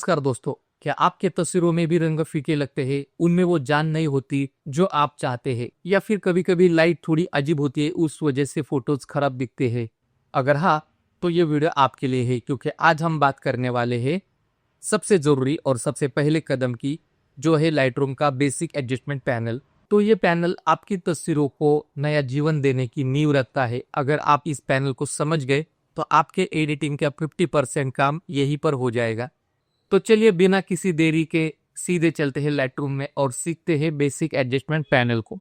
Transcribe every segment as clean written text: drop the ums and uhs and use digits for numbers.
नमस्कार दोस्तों, क्या आपके तस्वीरों में भी रंग फीके लगते हैं? उनमें वो जान नहीं होती जो आप चाहते हैं, या फिर कभी कभी लाइट थोड़ी अजीब होती है, उस वजह से फोटोज खराब दिखते हैं? अगर हाँ, तो ये वीडियो आपके लिए है, क्योंकि आज हम बात करने वाले हैं सबसे जरूरी और सबसे पहले कदम की, जो है लाइटरूम का बेसिक एडजस्टमेंट पैनल। तो ये पैनल आपकी तस्वीरों को नया जीवन देने की नींव रखता है। अगर आप इस पैनल को समझ गए तो आपके एडिटिंग का 50% काम यहीं पर हो जाएगा। तो चलिए बिना किसी देरी के सीधे चलते हैं लाइटरूम में और सीखते हैं बेसिक एडजस्टमेंट पैनल को।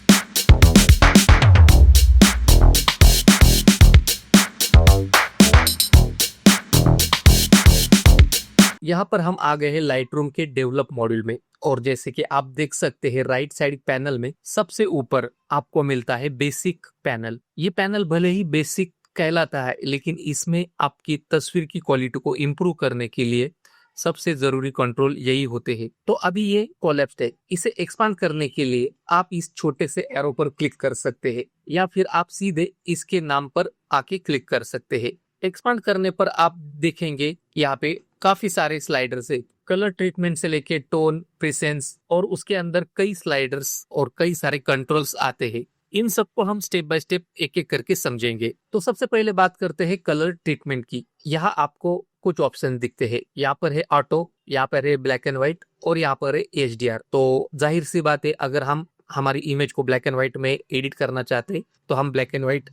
यहाँ पर हम आ गए हैं लाइटरूम के डेवलप मॉड्यूल में, और जैसे कि आप देख सकते हैं राइट साइड पैनल में सबसे ऊपर आपको मिलता है बेसिक पैनल। ये पैनल भले ही बेसिक कहलाता है, लेकिन इसमें आपकी तस्वीर की क्वालिटी को इम्प्रूव करने के लिए सबसे जरूरी कंट्रोल यही होते हैं। तो अभी ये कोलैप्स्ड है, इसे एक्सपांड करने के लिए आप इस छोटे से एरो पर क्लिक कर सकते हैं, या फिर आप सीधे इसके नाम पर आके क्लिक कर सकते हैं। एक्सपांड करने पर आप देखेंगे यहाँ पे काफी सारे स्लाइडर्स है, कलर ट्रीटमेंट से लेके टोन, प्रेसेंस, और उसके अंदर कई स्लाइडर्स और कई सारे कंट्रोल्स आते हैं। इन सबको हम स्टेप बाय स्टेप एक एक करके समझेंगे। तो सबसे पहले बात करते हैं कलर ट्रीटमेंट की। यहाँ आपको कुछ ऑप्शन दिखते हैं। यहाँ पर है ऑटो, यहाँ पर है ब्लैक एंड व्हाइट, और यहाँ पर है HDR। तो जाहिर सी बात है, अगर हम हमारी इमेज को ब्लैक एंड व्हाइट में एडिट करना चाहते हैं तो हम ब्लैक एंड व्हाइट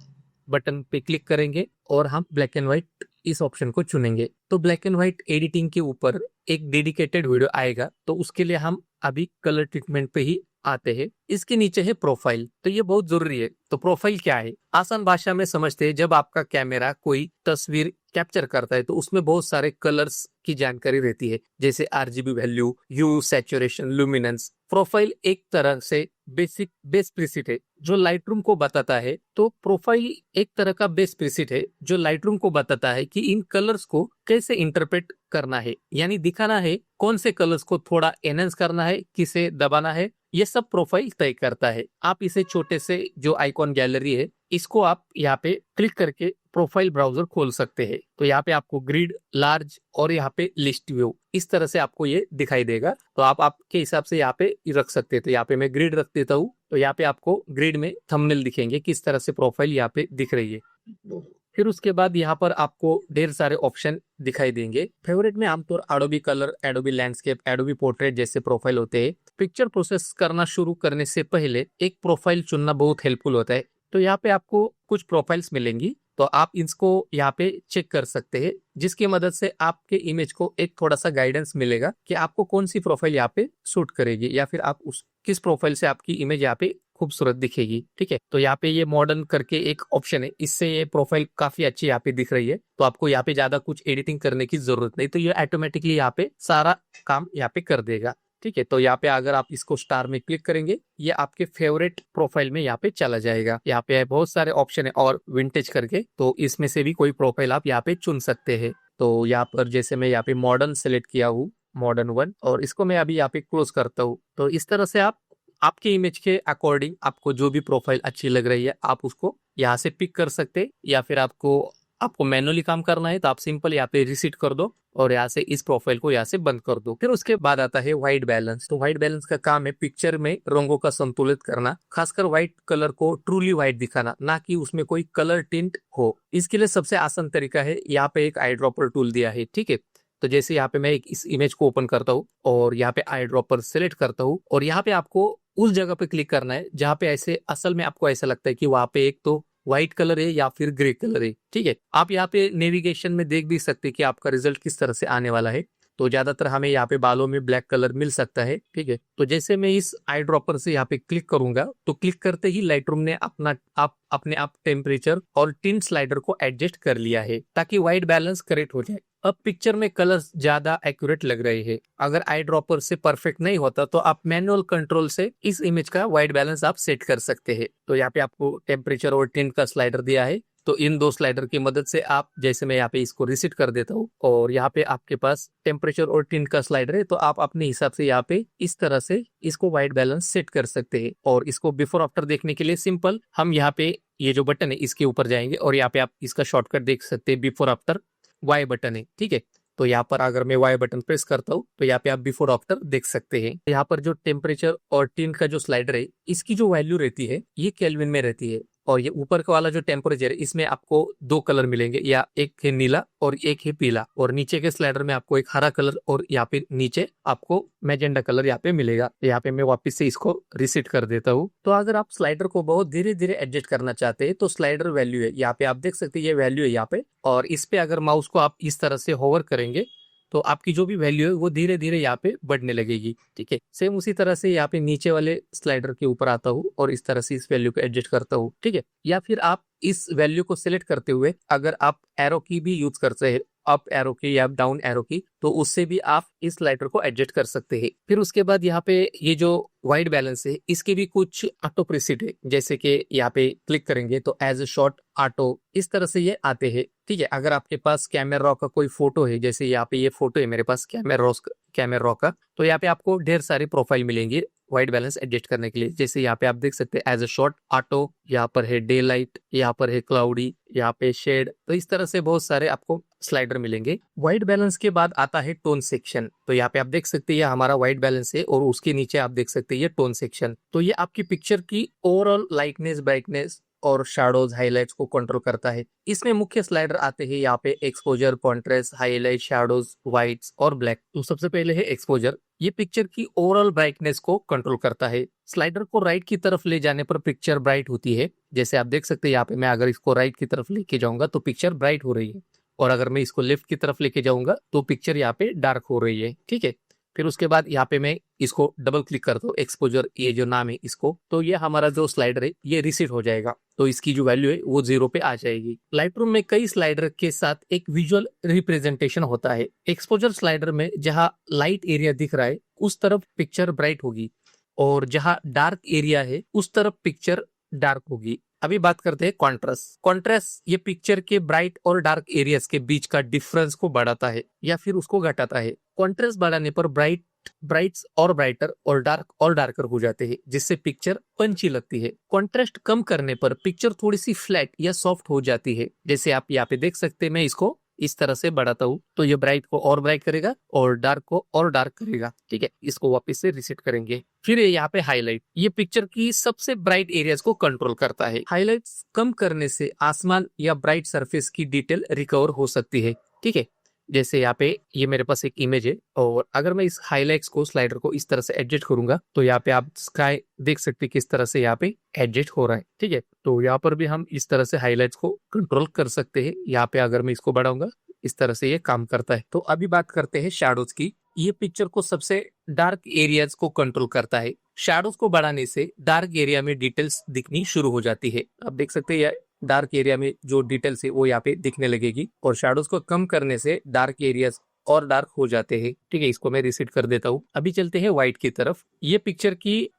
बटन पे क्लिक करेंगे और हम ब्लैक एंड व्हाइट इस ऑप्शन को चुनेंगे। तो ब्लैक एंड व्हाइट एडिटिंग के ऊपर एक डेडिकेटेड वीडियो आएगा, तो उसके लिए हम अभी कलर ट्रीटमेंट पे ही आते हैं। इसके नीचे है प्रोफाइल, तो ये बहुत जरूरी है। तो प्रोफाइल क्या है, आसान भाषा में समझते हैं। जब आपका कैमरा कोई तस्वीर कैप्चर करता है तो उसमें बहुत सारे कलर्स की जानकारी रहती है, जैसे RGB वैल्यू, ह्यू, सैचुरेशन, लुमिनेंस। प्रोफाइल एक तरह से बेसिक बेस प्रीसेट है जो लाइटरूम को बताता है। तो प्रोफाइल एक तरह का बेस प्रीसेट है जो लाइटरूम को बताता है कि इन कलर्स को कैसे इंटरप्रेट करना है, यानी दिखाना है कौन से कलर्स को थोड़ा एनहेंस करना है, किसे दबाना है, ये सब प्रोफाइल तय करता है। आप इसे छोटे से जो आइकॉन गैलरी है, इसको आप यहाँ पे क्लिक करके प्रोफाइल ब्राउजर खोल सकते हैं। तो यहाँ पे आपको ग्रिड, लार्ज और यहाँ पे लिस्ट व्यू, इस तरह से आपको ये दिखाई देगा। तो आप आपके हिसाब से यहाँ पे रख सकते हैं। तो यहाँ पे मैं ग्रिड रख देता हूँ, तो यहाँ पे आपको ग्रिड में थंबनेल दिखेंगे किस तरह से प्रोफाइल यहाँ पे दिख रही है। फिर उसके बाद यहाँ पर आपको ढेर सारे ऑप्शन दिखाई देंगे। फेवरेट में आमतौर Adobe colour, Adobe landscape, Adobe portrait जैसे प्रोफाइल होते हैं। पिक्चर प्रोसेस करना शुरू करने से पहले एक प्रोफाइल चुनना बहुत हेल्पफुल होता है। तो यहाँ पे आपको कुछ प्रोफाइल्स मिलेंगी, तो आप इसको यहाँ पे चेक कर सकते हैं, जिसकी मदद से आपके इमेज को एक थोड़ा सा गाइडेंस मिलेगा कि आपको कौन सी प्रोफाइल यहाँ पे सूट करेगी, या फिर आप उस किस प्रोफाइल से आपकी इमेज यहाँ पे खूबसूरत दिखेगी। ठीक है, तो यहाँ पे ये मॉडर्न करके एक ऑप्शन है, इससे ये प्रोफाइल काफी अच्छी यहाँ पे दिख रही है। तो आपको यहाँ पे ज्यादा कुछ एडिटिंग करने की जरूरत नहीं, तो ये ऑटोमेटिकली यहाँ पे सारा काम यहाँ पे कर देगा। ठीक है, तो यहाँ पे अगर आप इसको स्टार में क्लिक करेंगे, ये आपके फेवरेट प्रोफाइल में यहाँ पे चला जाएगा। यहाँ पे बहुत सारे ऑप्शन है और विंटेज करके, तो इसमें से भी कोई प्रोफाइल आप यहाँ पे चुन सकते हैं। तो यहाँ पर जैसे मैं यहाँ पे मॉडर्न सेलेक्ट किया हूँ, मॉडर्न 1, और इसको मैं अभी यहाँ पे क्लोज करता हूँ। तो इस तरह से आप आपके इमेज के अकॉर्डिंग आपको जो भी प्रोफाइल अच्छी लग रही है, आप उसको यहाँ से पिक कर सकते हैं। या फिर आपको मैनुअली काम करना है तो आप सिंपल यहाँ पे रिसेट कर दो और यहाँ से इस प्रोफाइल को यहाँ से बंद कर दो। फिर उसके बाद आता है व्हाइट बैलेंस। तो व्हाइट बैलेंस का काम है पिक्चर में रंगों का संतुलित करना, खासकर व्हाइट कलर को ट्रूली व्हाइट दिखाना, ना कि उसमें कोई कलर टिंट हो। इसके लिए सबसे आसान तरीका है, यहाँ पे एक आई ड्रॉपर टूल दिया है। ठीक है, तो जैसे यहाँ पे मैं इस इमेज को ओपन करता हूँ और यहाँ पे आई ड्रॉपर सिलेक्ट करता हूँ, और यहाँ पे आपको उस जगह पे क्लिक करना है जहाँ पे ऐसे असल में आपको ऐसा लगता है कि वहां पे एक तो व्हाइट कलर है या फिर ग्रे कलर है। ठीक है, आप यहाँ पे नेविगेशन में देख भी सकते हैं कि आपका रिजल्ट किस तरह से आने वाला है। तो ज्यादातर हमें यहाँ पे बालों में ब्लैक कलर मिल सकता है। ठीक है, तो जैसे मैं इस आई ड्रॉपर से यहाँ पे क्लिक करूंगा, तो क्लिक करते ही लाइटरूम ने अपने आप टेम्परेचर और टिंट स्लाइडर को एडजस्ट कर लिया है ताकि व्हाइट बैलेंस करेक्ट हो जाए। अब पिक्चर में कलर्स ज्यादा एक्यूरेट लग रहे हैं। अगर आई ड्रॉपर से परफेक्ट नहीं होता तो आप मैनुअल कंट्रोल से इस इमेज का व्हाइट बैलेंस आप सेट कर सकते हैं। तो यहाँ पे आपको टेम्परेचर और टिंट का स्लाइडर दिया है, तो इन दो स्लाइडर की मदद से आप, जैसे मैं यहाँ पे इसको रिसेट कर देता हूँ और यहाँ पे आपके पास टेम्परेचर और टिंट का स्लाइडर है, तो आप अपने हिसाब से यहाँ पे इस तरह से इसको व्हाइट बैलेंस सेट कर सकते हैं। और इसको बिफोर आफ्टर देखने के लिए सिंपल हम यहाँ पे ये जो बटन है इसके ऊपर जाएंगे और यहाँ पे आप इसका शॉर्टकट देख सकते हैं, बिफोर आफ्टर वाई बटन है। ठीक है, तो यहाँ पर अगर मैं वाई बटन प्रेस करता हूँ तो यहाँ पे आप बिफोर आफ्टर देख सकते हैं। यहाँ पर जो टेम्परेचर और टिन का जो स्लाइडर है इसकी जो वैल्यू रहती है ये केल्विन में रहती है। और ये ऊपर का वाला जो टेम्परेचर है इसमें आपको दो कलर मिलेंगे, या एक है नीला और एक है पीला, और नीचे के स्लाइडर में आपको एक हरा कलर और यहाँ पे नीचे आपको मैजेंडा कलर यहाँ पे मिलेगा। यहाँ पे मैं वापस से इसको रिसेट कर देता हूँ। तो अगर आप स्लाइडर को बहुत धीरे धीरे एडजस्ट करना चाहते हैं तो स्लाइडर वैल्यू है, यहाँ पे आप देख सकते हैं ये वैल्यू है यहाँ पे, और इस पे अगर माउस को आप इस तरह से होवर करेंगे तो आपकी जो भी वैल्यू है वो धीरे धीरे यहाँ पे बढ़ने लगेगी। ठीक है, सेम उसी तरह से यहाँ पे नीचे वाले स्लाइडर के ऊपर आता हूँ और इस तरह से इस वैल्यू को एडजस्ट करता हूँ। ठीक है, या फिर आप इस वैल्यू को सिलेक्ट करते हुए अगर आप एरो की भी यूज करते हैं, अप एरो की या डाउन एरो की, तो उससे भी आप इस स्लाइडर को एडजस्ट कर सकते हैं। फिर उसके बाद यहाँ पे ये जो वाइट बैलेंस है इसके भी कुछ ऑटो प्रीसेट है, जैसे कि यहाँ पे क्लिक करेंगे तो एज ए शॉट ऑटो इस तरह से ये आते हैं। ठीक है, अगर आपके पास कैमरा का कोई फोटो है, जैसे यहाँ पे ये फोटो है मेरे पास कैमरा का, तो यहाँ पे आपको ढेर सारे प्रोफाइल मिलेंगे व्हाइट बैलेंस एडजस्ट करने के लिए। जैसे यहाँ पे आप देख सकते हैं एज अ शॉट ऑटो, यहाँ पर है डे लाइट, यहाँ पर है क्लाउडी, यहाँ पे शेड, तो इस तरह से बहुत सारे आपको स्लाइडर मिलेंगे। व्हाइट बैलेंस के बाद आता है टोन सेक्शन। तो यहाँ पे आप देख सकते हैं ये हमारा व्हाइट बैलेंस है और उसके नीचे आप देख सकते हैं ये टोन सेक्शन। तो ये आपकी पिक्चर की ओवरऑल लाइटनेस, ब्राइटनेस और शैडोज, हाइलाइट्स को कंट्रोल करता है। इसमें मुख्य स्लाइडर आते हैं यहाँ पे exposure, contrast, highlight, shadows, whites और ब्लैक। तो सबसे पहले है एक्सपोजर। ये पिक्चर की ओवरऑल ब्राइटनेस को कंट्रोल करता है। स्लाइडर को राइट की तरफ ले जाने पर पिक्चर ब्राइट होती है। जैसे आप देख सकते हैं यहाँ पे मैं अगर इसको राइट की तरफ लेके जाऊंगा तो पिक्चर ब्राइट हो रही है, और अगर मैं इसको लेफ्ट की तरफ लेके जाऊंगा तो पिक्चर यहाँ पे डार्क हो रही है। ठीक है, फिर उसके बाद यहाँ पे मैं इसको डबल क्लिक करता हूँ, एक्सपोजर ये जो नाम है इसको, तो ये हमारा जो स्लाइडर है ये रिसेट हो जाएगा, तो इसकी जो वैल्यू है वो 0 पे आ जाएगी। लाइटरूम में कई स्लाइडर के साथ एक विजुअल रिप्रेजेंटेशन होता है। एक्सपोजर स्लाइडर में जहाँ लाइट एरिया दिख रहा है उस तरफ पिक्चर ब्राइट होगी, और जहाँ डार्क एरिया है उस तरफ पिक्चर डार्क होगी। अभी बात करते हैं कॉन्ट्रास्ट। कॉन्ट्रास्ट ये पिक्चर के ब्राइट और डार्क एरियाज के बीच का डिफरेंस को बढ़ाता है या फिर उसको घटाता है। कॉन्ट्रास्ट बढ़ाने पर ब्राइट्स और ब्राइटर और डार्कर हो जाते हैं, जिससे पिक्चर पंची लगती है। कॉन्ट्रास्ट कम करने पर पिक्चर थोड़ी सी फ्लैट या सॉफ्ट हो जाती है। जैसे आप यहाँ पे देख सकते हैं, मैं इसको इस तरह से बढ़ाता हूँ तो ये ब्राइट को और ब्राइट करेगा और डार्क को और डार्क करेगा। ठीक है, इसको वापस से रिसेट करेंगे। फिर यहाँ पे हाईलाइट, ये पिक्चर की सबसे ब्राइट एरियाज को कंट्रोल करता है। हाईलाइट्स कम करने से आसमान या ब्राइट सरफेस की डिटेल रिकवर हो सकती है। ठीक है, जैसे यहाँ पे ये मेरे पास एक इमेज है, और अगर मैं इस हाईलाइट्स को, स्लाइडर को इस तरह से एडजस्ट करूंगा तो यहाँ पे आप स्काई देख सकते हैं किस तरह से यहाँ पे एडजस्ट हो रहा है। ठीक है, तो यहाँ पर भी हम इस तरह से हाईलाइट्स को कंट्रोल कर सकते हैं। यहाँ पे अगर मैं इसको बढ़ाऊंगा इस तरह से ये काम करता है। तो अभी बात करते हैं शैडोज की। ये पिक्चर को सबसे डार्क एरियाज को कंट्रोल करता है। शैडोज को बढ़ाने से डार्क एरिया में डिटेल्स दिखनी शुरू हो जाती है। आप देख सकते हैं डार्क एरिया में जो डिटेल्स है वो यहाँ पे दिखने लगेगी, और शैडोज को कम करने से डार्क एरियाज और डार्क हो जाते हैं। ठीक है, इसको मैं रिसेट कर देता हूँ। अभी चलते हैं व्हाइट की तरफ। ये पिक्चर की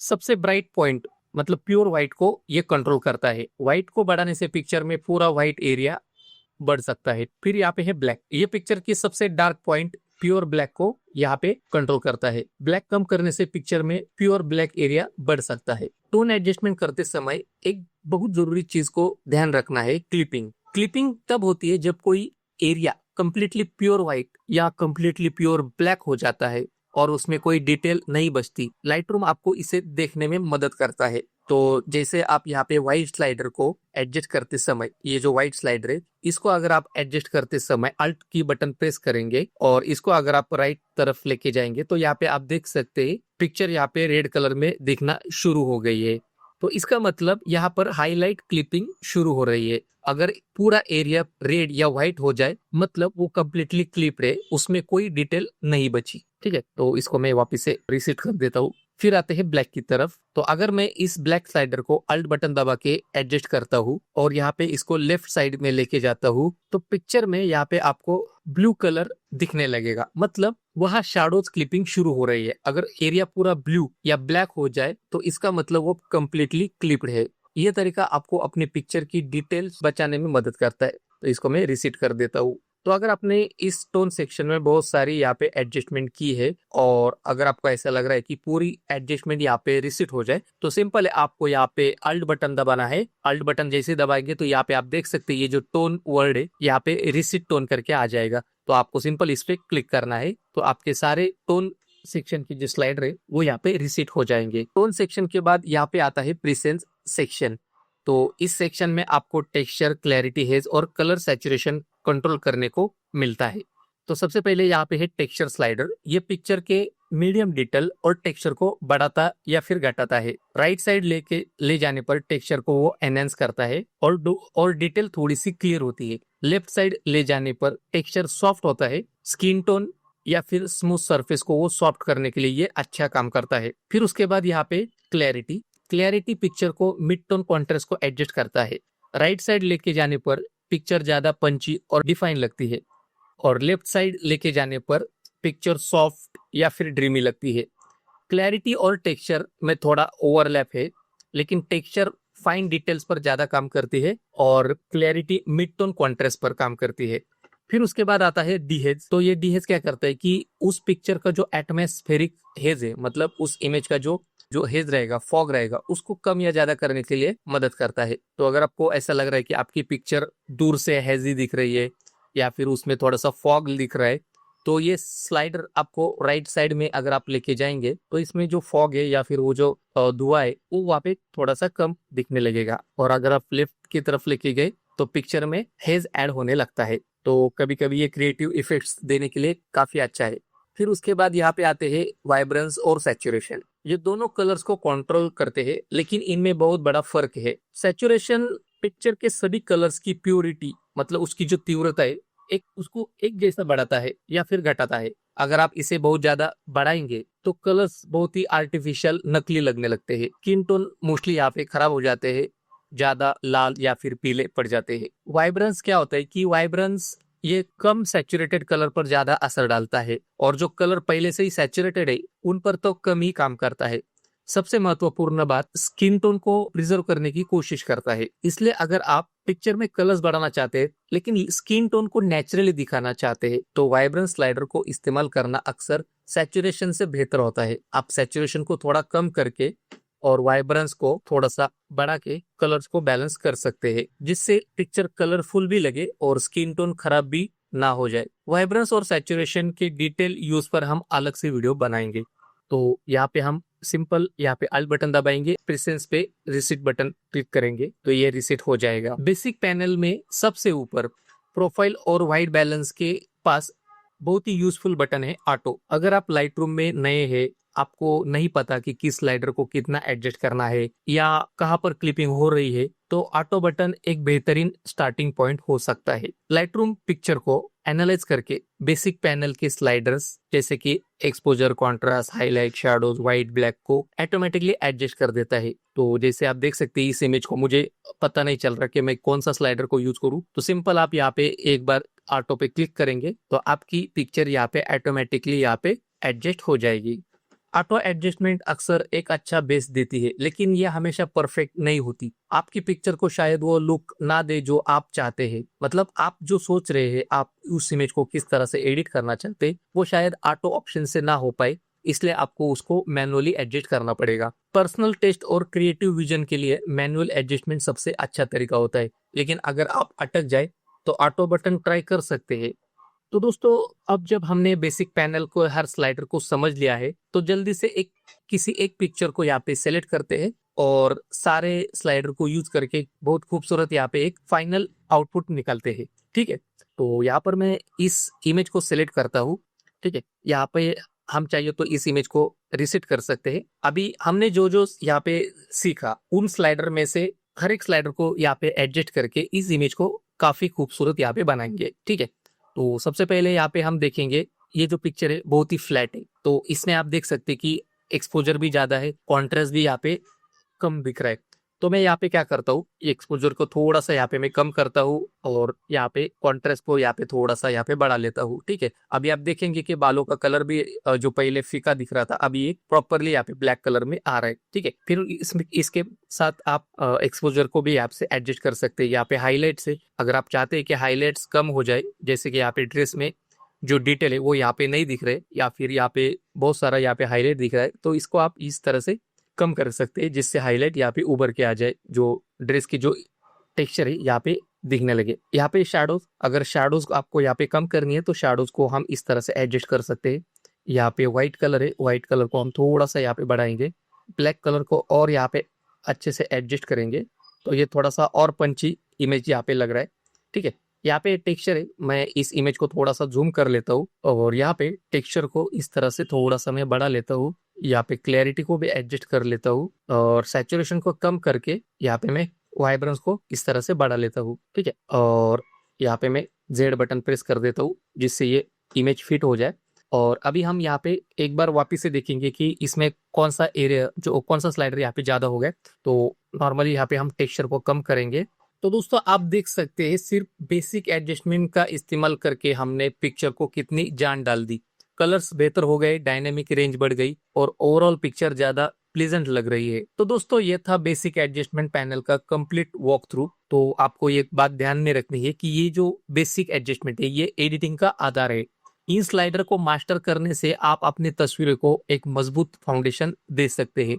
सबसे ब्राइट पॉइंट मतलब प्योर व्हाइट को ये कंट्रोल करता है। व्हाइट को बढ़ाने से पिक्चर में पूरा व्हाइट एरिया बढ़ सकता है। फिर यहाँ पे है ब्लैक। ये पिक्चर की सबसे डार्क पॉइंट प्योर ब्लैक को यहाँ पे कंट्रोल करता है। ब्लैक कम करने से पिक्चर में प्योर ब्लैक एरिया बढ़ सकता है। टोन एडजस्टमेंट करते समय एक बहुत जरूरी चीज को ध्यान रखना है, क्लिपिंग। क्लिपिंग तब होती है जब कोई एरिया कंप्लीटली प्योर व्हाइट या कंप्लीटली प्योर ब्लैक हो जाता है और उसमें कोई डिटेल नहीं बचती। लाइटरूम आपको इसे देखने में मदद करता है। तो जैसे आप यहाँ पे व्हाइट स्लाइडर को एडजस्ट करते समय, ये जो व्हाइट स्लाइडर है इसको अगर आप एडजस्ट करते समय अल्ट की बटन प्रेस करेंगे और इसको अगर आप राइट तरफ लेके जाएंगे तो यहाँ पे आप देख सकते हैं पिक्चर यहाँ पे रेड कलर में दिखना शुरू हो गई है। तो इसका मतलब यहाँ पर हाईलाइट क्लिपिंग शुरू हो रही है। अगर पूरा एरिया रेड या व्हाइट हो जाए मतलब वो कम्प्लीटली क्लिप्ड है, उसमें कोई डिटेल नहीं बची। ठीक है, तो इसको मैं वापस से रिसेट कर देता हूँ। फिर आते हैं ब्लैक की तरफ। तो अगर मैं इस ब्लैक स्लाइडर को अल्ट बटन दबा के एडजस्ट करता हूँ और यहाँ पे इसको लेफ्ट साइड में लेके जाता हूँ तो पिक्चर में यहाँ पे आपको ब्लू कलर दिखने लगेगा, मतलब वहाँ शैडोज क्लिपिंग शुरू हो रही है। अगर एरिया पूरा ब्लू या ब्लैक हो जाए तो इसका मतलब वो कम्प्लीटली क्लिप्ड है। ये तरीका आपको अपने पिक्चर की डिटेल्स बचाने में मदद करता है। तो इसको मैं रिसेट कर देता हूँ। तो अगर आपने इस टोन सेक्शन में बहुत सारी यहाँ पे एडजस्टमेंट की है और अगर आपको ऐसा लग रहा है कि पूरी एडजस्टमेंट यहाँ पे रिसेट हो जाए तो सिंपल है, आपको यहाँ पे अल्ट बटन दबाना है। अल्ट बटन जैसे दबाएंगे तो यहाँ पे आप देख सकते हैं ये जो टोन वर्ड है यहाँ पे रिसेट टोन करके आ जाएगा। तो आपको सिंपल इस पे क्लिक करना है, तो आपके सारे टोन सेक्शन की जो स्लाइडर है वो यहाँ पे रिसेट हो जाएंगे। टोन सेक्शन के बाद यहाँ पे आता है प्रीसेंस सेक्शन। तो इस सेक्शन में आपको टेक्सचर, क्लैरिटी, हेज और कलर सैचुरेशन कंट्रोल करने को मिलता है। तो सबसे पहले यहाँ पे है टेक्सचर स्लाइडर। ये पिक्चर के मीडियम डिटेल और टेक्सचर को बढ़ाता या फिर घटाता है। राइट साइड ले जाने पर टेक्सचर को वो एनहेंस करता है और डिटेल थोड़ी सी क्लियर होती है। लेफ्ट साइड ले जाने पर टेक्सचर सॉफ्ट होता है। स्किन टोन या फिर स्मूथ सरफेस को वो सॉफ्ट करने के लिए ये अच्छा काम करता है। फिर उसके बाद यहाँ पे क्लैरिटी पिक्चर को मिड टोन कॉन्ट्रास्ट को एडजस्ट करता है। राइट साइड लेके जाने पर पिक्चर ज्यादा पंची और डिफाइन लगती है, और लेफ्ट साइड लेके जाने पर पिक्चर सॉफ्ट या फिर ड्रीमी लगती है। क्लैरिटी और टेक्सचर में थोड़ा ओवरलैप है, लेकिन टेक्सचर फाइन डिटेल्स पर ज्यादा काम करती है और क्लैरिटी मिड टोन कॉन्ट्रास्ट पर काम करती है। फिर उसके बाद आता है डीहेज। तो ये डीहेज क्या करता है कि उस पिक्चर का जो एटमॉस्फेरिक हेज है, मतलब उस इमेज का जो जो हेज रहेगा, फॉग रहेगा, उसको कम या ज्यादा करने के लिए मदद करता है। तो अगर आपको ऐसा लग रहा है कि आपकी पिक्चर दूर से हेजी दिख रही है या फिर उसमें थोड़ा सा फॉग दिख रहा है, तो ये स्लाइडर आपको राइट साइड में अगर आप लेके जाएंगे तो इसमें जो फॉग है या फिर वो जो धुआं है वो वहाँ पे थोड़ा सा कम दिखने लगेगा। और अगर आप लेफ्ट की तरफ लेके गए तो पिक्चर में हेज ऐड होने लगता है। तो कभी कभी ये क्रिएटिव इफेक्ट्स देने के लिए काफी अच्छा है। फिर उसके बाद यहाँ पे आते हैं वाइब्रेंस और सैचुरेशन। ये दोनों कलर्स को कंट्रोल करते हैं, लेकिन इनमें बहुत बड़ा फर्क है। सैचुरेशन पिक्चर के सभी कलर्स की प्योरिटी, मतलब उसकी जो तीव्रता है, उसको एक जैसा बढ़ाता है या फिर घटाता है। अगर आप इसे बहुत ज्यादा बढ़ाएंगे तो कलर्स बहुत ही आर्टिफिशियल, नकली लगने लगते हैं। स्किन टोन मोस्टली यहाँ पे खराब हो जाते हैं, ज्यादा लाल या फिर पीले पड़ जाते हैं। वाइब्रेंस क्या होता है कि वाइब्रेंस ये कम सैचुरेटेड कलर पर ज्यादा असर डालता है, और जो कलर पहले से ही सैचुरेटेड है उन पर तो कम ही काम करता है। सबसे महत्वपूर्ण बात, स्किन टोन को प्रिजर्व करने की कोशिश करता है। इसलिए अगर आप पिक्चर में कलर्स बढ़ाना चाहते हैं लेकिन स्किन टोन को नेचुरली दिखाना चाहते हैं, तो वाइब्रेंस स्लाइडर को इस्तेमाल करना अक्सर सैचुरेशन से बेहतर होता है। आप सैचुरेशन को थोड़ा कम करके और वाइब्रेंस को थोड़ा सा बढ़ा के कलर्स को बैलेंस कर सकते हैं, जिससे पिक्चर कलरफुल भी लगे और स्किन टोन खराब भी ना हो जाए। वाइब्रेंस और सैचुरेशन के डिटेल यूज पर हम अलग से वीडियो बनाएंगे। तो यहाँ पे हम सिंपल यहाँ पे अल्ट बटन दबाएंगे, प्रेसेंस पे रिसेट बटन क्लिक करेंगे तो ये रिसेट हो जाएगा। बेसिक पैनल में सबसे ऊपर प्रोफाइल और वाइट बैलेंस के पास बहुत ही यूजफुल बटन है ऑटो। अगर आप लाइट रूम में नए हैं, आपको नहीं पता कि किस स्लाइडर को कितना एडजस्ट करना है या कहाँ पर क्लिपिंग हो रही है, तो ऑटो बटन एक बेहतरीन स्टार्टिंग पॉइंट हो सकता है। लाइट रूम पिक्चर को एनालाइज करके बेसिक पैनल के स्लाइडर्स जैसे कि exposure, contrast, highlight, shadows, white, black को ऑटोमेटिकली एडजस्ट कर देता है। तो जैसे आप देख सकते हैं इस इमेज को मुझे पता नहीं चल रहा कि मैं कौन सा स्लाइडर को यूज करूं, तो सिंपल आप यहाँ पे एक बार ऑटो पे क्लिक करेंगे तो आपकी पिक्चर यहाँ पे ऑटोमेटिकली यहाँ पे एडजस्ट हो जाएगी। ऑटो एडजस्टमेंट अक्सर एक अच्छा बेस देती है, लेकिन ये हमेशा परफेक्ट नहीं होती। आपकी पिक्चर को शायद वो लुक ना दे जो आप चाहते हैं, मतलब आप जो सोच रहे हैं, आप उस इमेज को किस तरह से एडिट करना चाहते हैं, वो शायद ऑटो ऑप्शन से ना हो पाए, इसलिए आपको उसको मैनुअली एडजस्ट करना पड़ेगा। पर्सनल टेस्ट और क्रिएटिव विजन के लिए मैनुअल एडजस्टमेंट सबसे अच्छा तरीका होता है, लेकिन अगर आप अटक जाए तो ऑटो बटन ट्राई कर सकते हैं। तो दोस्तों, अब जब हमने बेसिक पैनल को, हर स्लाइडर को समझ लिया है, तो जल्दी से किसी एक पिक्चर को यहाँ पे सेलेक्ट करते हैं और सारे स्लाइडर को यूज करके बहुत खूबसूरत यहाँ पे एक फाइनल आउटपुट निकालते हैं। ठीक है, तो यहाँ पर मैं इस इमेज को सिलेक्ट करता हूँ। ठीक है, यहाँ पे हम चाहिए तो इस इमेज को रिसेट कर सकते हैं। अभी हमने जो जो यहाँ पे सीखा, उन स्लाइडर में से हर एक स्लाइडर को यहाँ पे एडजस्ट करके इस इमेज को काफी खूबसूरत यहाँ पे बनाएंगे। ठीक है, तो सबसे पहले यहाँ पे हम देखेंगे, ये जो पिक्चर है बहुत ही फ्लैट है, तो इसमें आप देख सकते हैं कि एक्सपोजर भी ज्यादा है, कॉन्ट्रास्ट भी यहाँ पे कम दिख रहा है। तो मैं यहाँ पे क्या करता हूँ, एक्सपोजर को थोड़ा सा यहाँ पे मैं कम करता हूँ और यहाँ पे कॉन्ट्रास्ट को यहाँ पे थोड़ा सा यहाँ पे बढ़ा लेता हूँ। ठीक है, अभी आप देखेंगे कि बालों का कलर भी जो पहले फीका दिख रहा था, अभी ये प्रॉपरली यहाँ पे ब्लैक कलर में आ रहा है। ठीक है, फिर इसमें इसके साथ आप एक्सपोजर को भी यहाँ से एडजस्ट कर सकते हैं। यहाँ पे हाईलाइट से अगर आप चाहते हैं कि हाईलाइट्स कम हो जाए, जैसे कि यहाँ पे ड्रेस में जो डिटेल है वो यहाँ पे नहीं दिख रहे या फिर यहाँ पे बहुत सारा यहाँ पे हाईलाइट दिख रहा है, तो इसको आप इस तरह से कम कर सकते हैं जिससे हाईलाइट यहाँ पे उभर के आ जाए, जो ड्रेस की जो टेक्सचर है यहाँ पे दिखने लगे। यहाँ पे शैडोज, अगर शैडोज आपको यहाँ पे कम करनी है तो शैडोज को हम इस तरह से एडजस्ट कर सकते हैं। यहाँ पे व्हाइट कलर है, व्हाइट कलर को हम थोड़ा सा यहाँ पे बढ़ाएंगे, ब्लैक कलर को और यहाँ पे अच्छे से एडजस्ट करेंगे, तो ये थोड़ा सा और पंची इमेज यहाँ पे लग रहा है। ठीक है, यहाँ पे टेक्सचर है, मैं इस इमेज को थोड़ा सा जूम कर लेता हूँ और यहाँ पे टेक्सचर को इस तरह से थोड़ा सा मैं बढ़ा लेता हूँ। यहाँ पे क्लैरिटी को भी एडजस्ट कर लेता हूँ और सैचुरेशन को कम करके यहाँ पे मैं वाइब्रेंस को इस तरह से बढ़ा लेता हूँ। ठीक है, और यहाँ पे मैं जेड बटन प्रेस कर देता हूँ जिससे ये इमेज फिट हो जाए। और अभी हम यहाँ पे एक बार वापस से देखेंगे कि इसमें कौन सा एरिया, जो कौन सा स्लाइडर यहाँ पे ज्यादा हो गया। तो नॉर्मली यहाँ पे हम टेक्सचर को कम करेंगे। तो दोस्तों आप देख सकते हैं सिर्फ बेसिक एडजस्टमेंट का इस्तेमाल करके हमने पिक्चर को कितनी जान डाल दी। कलर्स बेहतर हो गए, डायनेमिक रेंज बढ़ गई और ओवरऑल पिक्चर ज्यादा प्लीजेंट लग रही है। तो दोस्तों ये था बेसिक एडजस्टमेंट पैनल का कंप्लीट वॉक थ्रू। तो आपको ये बात ध्यान में रखनी है कि ये जो बेसिक एडजस्टमेंट है ये एडिटिंग का आधार है। इन स्लाइडर को मास्टर करने से आप अपनी तस्वीरों को एक मजबूत फाउंडेशन दे सकते हैं।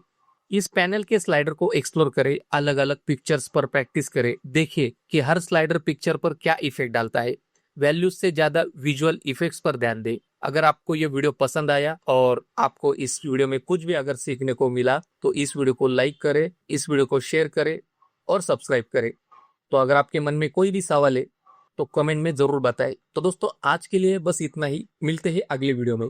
इस पैनल के स्लाइडर को एक्सप्लोर करें, अलग अलग पिक्चर्स पर प्रैक्टिस करें, देखिए कि हर स्लाइडर पिक्चर पर क्या इफेक्ट डालता है। वैल्यूज से ज्यादा विजुअल इफेक्ट्स पर ध्यान दें। अगर आपको ये वीडियो पसंद आया और आपको इस वीडियो में कुछ भी अगर सीखने को मिला तो इस वीडियो को लाइक करें, इस वीडियो को शेयर करें और सब्सक्राइब करें। तो अगर आपके मन में कोई भी सवाल है तो कमेंट में जरूर बताएं। तो दोस्तों आज के लिए बस इतना ही, मिलते हैं अगले वीडियो में।